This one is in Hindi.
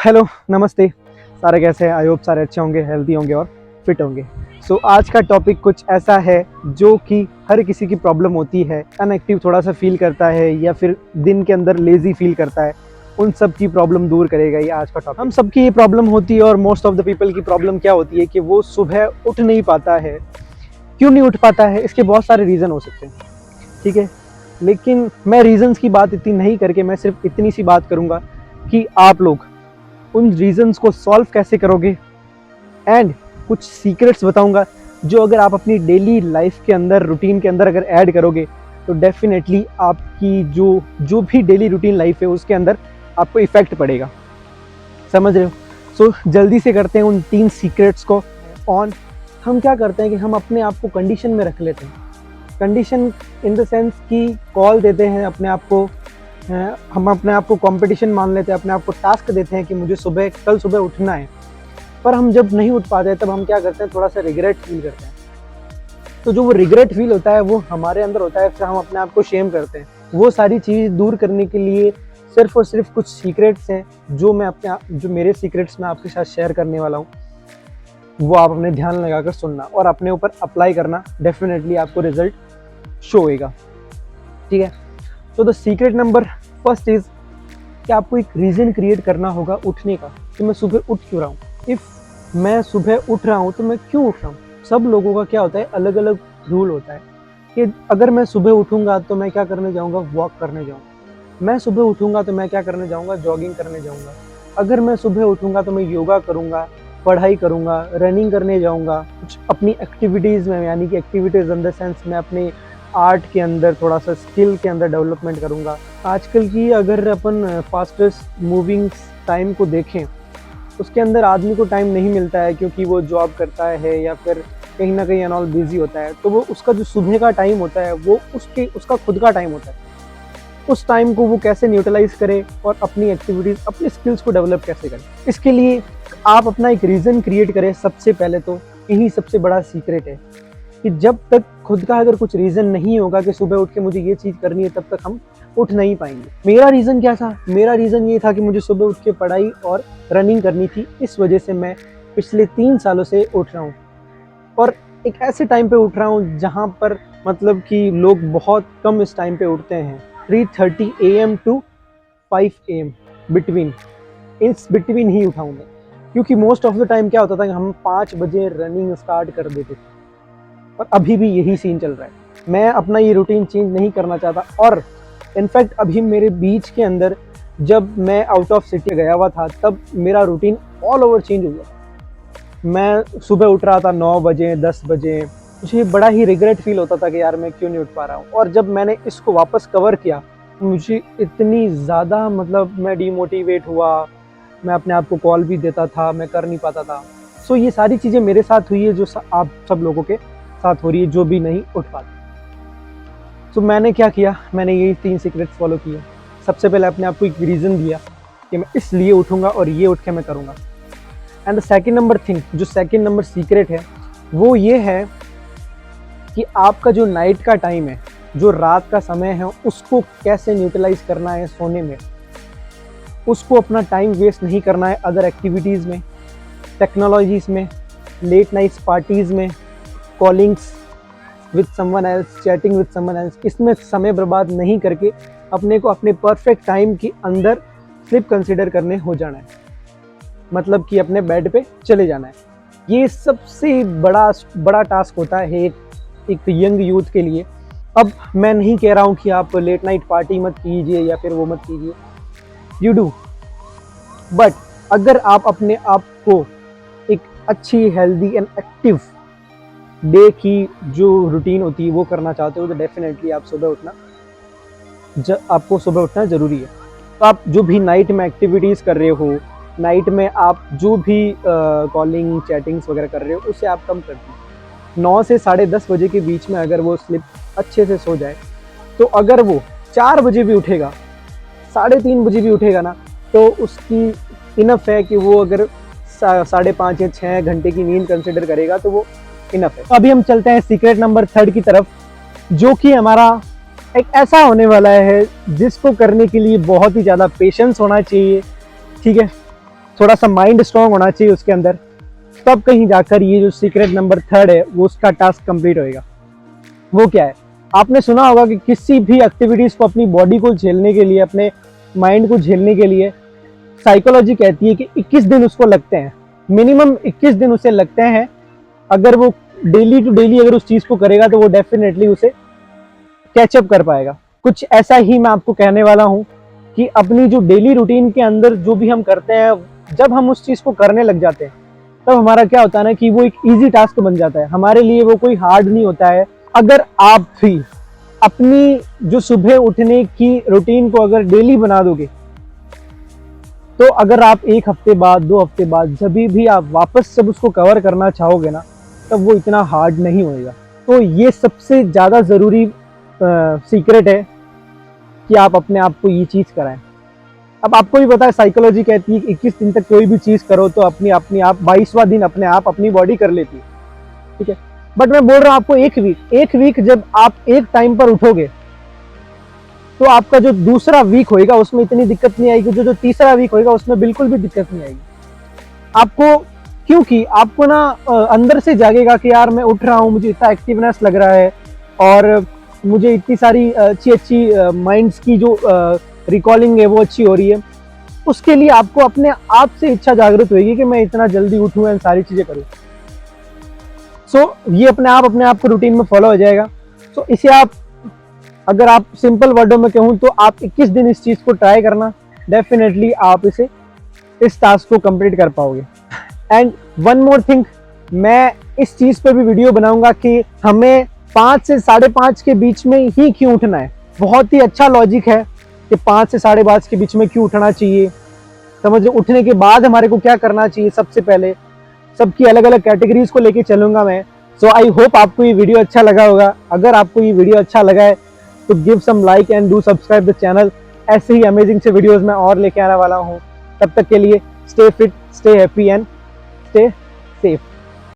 हेलो नमस्ते। सारे कैसे हैं? आई होप सारे अच्छे होंगे, हेल्दी होंगे और फिट होंगे। आज का टॉपिक कुछ ऐसा है जो कि हर किसी की प्रॉब्लम होती है। अनएक्टिव थोड़ा सा फील करता है या फिर दिन के अंदर लेजी फील करता है, उन सब की प्रॉब्लम दूर करेगा ये आज का टॉपिक। हम सबकी ये प्रॉब्लम होती है और मोस्ट ऑफ द पीपल की प्रॉब्लम क्या होती है कि वो सुबह उठ नहीं पाता है। क्यों नहीं उठ पाता है? इसके बहुत सारे रीज़न हो सकते हैं, ठीक है। लेकिन मैं रीजंस की बात इतनी नहीं करके मैं सिर्फ इतनी सी बात करूँगा कि आप लोग उन रीजंस को सॉल्व कैसे करोगे, एंड कुछ सीक्रेट्स बताऊंगा जो अगर आप अपनी डेली लाइफ के अंदर, रूटीन के अंदर अगर ऐड करोगे तो डेफिनेटली आपकी जो भी डेली रूटीन लाइफ है उसके अंदर आपको इफेक्ट पड़ेगा। समझ रहे हो? जल्दी से करते हैं उन 3 सीक्रेट्स को ऑन। हम क्या करते हैं कि हम अपने आप को कंडीशन में रख लेते हैं। कंडीशन इन द सेंस कि कॉल देते हैं अपने आप को, हम अपने आप को कंपटीशन मान लेते हैं, अपने आप को टास्क देते हैं कि मुझे कल सुबह उठना है। पर हम जब नहीं उठ पाते तब हम क्या करते हैं, थोड़ा सा रिग्रेट फील करते हैं। तो जो वो रिग्रेट फील होता है वो हमारे अंदर होता है, फिर हम अपने आप को शेम करते हैं। वो सारी चीज़ दूर करने के लिए सिर्फ और सिर्फ कुछ सीक्रेट्स हैं जो मेरे सीक्रेट्स मैं आपके साथ शेयर करने वाला हूँ। वो आप अपने ध्यान लगाकर सुनना और अपने ऊपर अप्लाई करना, डेफिनेटली आपको रिजल्ट शो होएगा, ठीक है। तो the secret number first is कि आपको एक रीज़न क्रिएट करना होगा उठने का कि मैं सुबह उठ क्यों रहा हूँ। इफ़ मैं सुबह उठ रहा हूँ तो मैं क्यों उठ रहा हूँ। सब लोगों का क्या होता है, अलग अलग रूल होता है कि अगर मैं सुबह उठूँगा तो मैं क्या करने जाऊँगा, वॉक करने जाऊँगा। मैं सुबह उठूँगा तो मैं क्या करने जाऊँगा, जॉगिंग करने जाऊँगा। अगर मैं सुबह उठूँगा तो मैं योगा करूँगा, पढ़ाई करूँगा, रनिंग करने जाऊँगा, कुछ अपनी एक्टिविटीज़ में, यानी कि एक्टिविटीज़ इन द सेंस मैं अपने आर्ट के अंदर, थोड़ा सा स्किल के अंदर डेवलपमेंट करूँगा। आजकल की अगर अपन फास्टेस्ट मूविंग टाइम को देखें, उसके अंदर आदमी को टाइम नहीं मिलता है क्योंकि वो जॉब करता है या फिर कहीं ना कहीं ऑल बिजी होता है। तो वो उसका जो सुबह का टाइम होता है वो उसका खुद का टाइम होता है। उस टाइम को वो कैसे न्यूट्रलाइज करे और अपनी एक्टिविटीज़, अपनी स्किल्स को डेवलप कैसे करे, इसके लिए आप अपना एक रीज़न क्रिएट करें। सबसे पहले तो यही सबसे बड़ा सीक्रेट है कि जब तक खुद का अगर कुछ रीज़न नहीं होगा कि सुबह उठ के मुझे ये चीज़ करनी है, तब तक हम उठ नहीं पाएंगे। मेरा रीज़न क्या था? मेरा रीज़न ये था कि मुझे सुबह उठ के पढ़ाई और रनिंग करनी थी। इस वजह से मैं पिछले 3 सालों से उठ रहा हूँ और एक ऐसे टाइम पे उठ रहा हूँ जहाँ पर मतलब कि लोग बहुत कम इस टाइम पे उठते हैं। 3:30 AM टू 5 AM इस बिटवीन ही उठाऊँ मैं, क्योंकि मोस्ट ऑफ द टाइम क्या होता था कि हम 5 बजे रनिंग स्टार्ट कर देते थे और अभी भी यही सीन चल रहा है। मैं अपना ये रूटीन चेंज नहीं करना चाहता और इनफैक्ट अभी मेरे बीच के अंदर जब मैं आउट ऑफ सिटी गया हुआ था तब मेरा रूटीन ऑल ओवर चेंज हो गया। मैं सुबह उठ रहा था 9 बजे 10 बजे, मुझे बड़ा ही रिग्रेट फील होता था कि यार मैं क्यों नहीं उठ पा रहा हूँ। और जब मैंने इसको वापस कवर किया मुझे इतनी ज़्यादा मतलब मैं डीमोटिवेट हुआ, मैं अपने आप को कॉल भी देता था, मैं कर नहीं पाता था। ये सारी चीज़ें मेरे साथ हुई है जो आप सब लोगों के साथ हो रही है जो भी नहीं उठ पाते। मैंने क्या किया, मैंने यही 3 सीक्रेट्स फॉलो किए। सबसे पहले अपने आप को एक रीज़न दिया कि मैं इसलिए उठूँगा और ये उठ के मैं करूँगा। And the second number thing, जो सेकंड नंबर सीक्रेट है वो ये है कि आपका जो नाइट का टाइम है, जो रात का समय है, उसको कैसे न्यूट्रलाइज करना है सोने में। उसको अपना टाइम वेस्ट नहीं करना है अदर एक्टिविटीज़ में, टेक्नोलॉजीज़ में, लेट नाइट्स पार्टीज़ में, callings with someone else, chatting with someone else. इसमें समय बर्बाद नहीं करके अपने को अपने परफेक्ट टाइम के अंदर स्लिप कंसिडर करने हो जाना है, मतलब कि अपने बेड पे चले जाना है। ये सबसे बड़ा टास्क होता है एक यंग यूथ के लिए। अब मैं नहीं कह रहा हूँ कि आप लेट नाइट पार्टी मत कीजिए या फिर वो मत कीजिए, यू डू, बट अगर आप अपने आप को एक अच्छी, हेल्दी एंड एक्टिव डे की जो रूटीन होती है वो करना चाहते हो तो डेफिनेटली आपको सुबह उठना ज़रूरी है। तो आप जो भी नाइट में एक्टिविटीज़ कर रहे हो, नाइट में आप जो भी कॉलिंग चैटिंग्स वगैरह कर रहे हो उसे आप कम कर दीजिए। 9 से 10:30 बजे के बीच में अगर वो स्लिप अच्छे से सो जाए, तो अगर वो 4 बजे भी उठेगा, 3:30 बजे भी उठेगा ना, तो उसकी इनफ है कि वो अगर 5.5 या 6 घंटे की नींद कंसिडर करेगा तो वो इनफ है। अभी हम चलते हैं सीक्रेट नंबर 3 की तरफ, जो कि हमारा एक ऐसा होने वाला है जिसको करने के लिए बहुत ही ज़्यादा पेशेंस होना चाहिए, ठीक है। थोड़ा सा माइंड स्ट्रांग होना चाहिए उसके अंदर, तब कहीं जाकर ये जो सीक्रेट नंबर 3 है वो उसका टास्क कंप्लीट होएगा। वो क्या है, आपने सुना होगा कि किसी भी एक्टिविटीज को अपनी बॉडी को झेलने के लिए, अपने माइंड को झेलने के लिए साइकोलॉजी कहती है कि 21 दिन उसको लगते हैं, मिनिमम 21 दिन उसे लगते हैं। अगर वो डेली टू डेली अगर उस चीज को करेगा तो वो डेफिनेटली उसे कैचअप कर पाएगा। कुछ ऐसा ही मैं आपको कहने वाला हूँ कि अपनी जो डेली रूटीन के अंदर जो भी हम करते हैं, जब हम उस चीज को करने लग जाते हैं तब हमारा क्या होता है ना कि वो एक इजी टास्क बन जाता है हमारे लिए, वो कोई हार्ड नहीं होता है। अगर आप भी अपनी जो सुबह उठने की रूटीन को अगर डेली बना दोगे, तो अगर आप 1 हफ्ते बाद, 2 हफ्ते बाद जब भी आप वापस जब उसको कवर करना चाहोगे ना, तब वो इतना हार्ड नहीं होएगा। तो ये सबसे ज़्यादा ज़रूरी सीक्रेट है कि आप अपने आप को ये चीज़ कराएं। अब आपको भी पता है साइकोलॉजी कहती है कि 21 दिन तक कोई भी चीज़ करो तो अपनी आप 22वां दिन अपने आप अपनी बॉडी कर लेती है, ठीक है। बट मैं बोल रहा हूँ आपको एक वीक जब आप एक टाइम पर उठोगे तो आपका जो दूसरा वीक होएगा उसमें इतनी दिक्कत नहीं आएगी, जो तीसरा वीक होएगा उसमें बिल्कुल भी दिक्कत नहीं आएगी आपको। क्योंकि आपको ना अंदर से जागेगा कि यार मैं उठ रहा हूँ, मुझे इतना एक्टिवनेस लग रहा है और मुझे इतनी सारी अच्छी माइंड्स की जो रिकॉलिंग है वो अच्छी हो रही है। उसके लिए आपको अपने आप से इच्छा जागृत होगी कि मैं इतना जल्दी उठूँ एंड सारी चीज़ें करूँ। सो ये अपने आप को रूटीन में फॉलो हो जाएगा। सो इसे आप, अगर आप सिंपल वर्डों में कहूँ तो आप 21 दिन इस चीज़ को ट्राई करना, डेफिनेटली आप इस टास्क को कंप्लीट कर पाओगे। एंड वन मोर थिंग, मैं इस चीज़ पर भी वीडियो बनाऊंगा कि हमें 5 से 5:30 के बीच में ही क्यों उठना है। बहुत ही अच्छा लॉजिक है कि 5 से 5:30 के बीच में क्यों उठना चाहिए। समझो, उठने के बाद हमारे को क्या करना चाहिए। सबसे पहले सबकी अलग अलग कैटेगरीज को लेके चलूंगा मैं। सो आई होप आपको ये वीडियो अच्छा लगा होगा। अगर आपको ये वीडियो अच्छा लगा है तो give some like and do subscribe the channel. ऐसे ही अमेजिंग से वीडियोस मैं और लेके आने वाला हूँ। तब तक के लिए stay fit, stay happy and stay safe.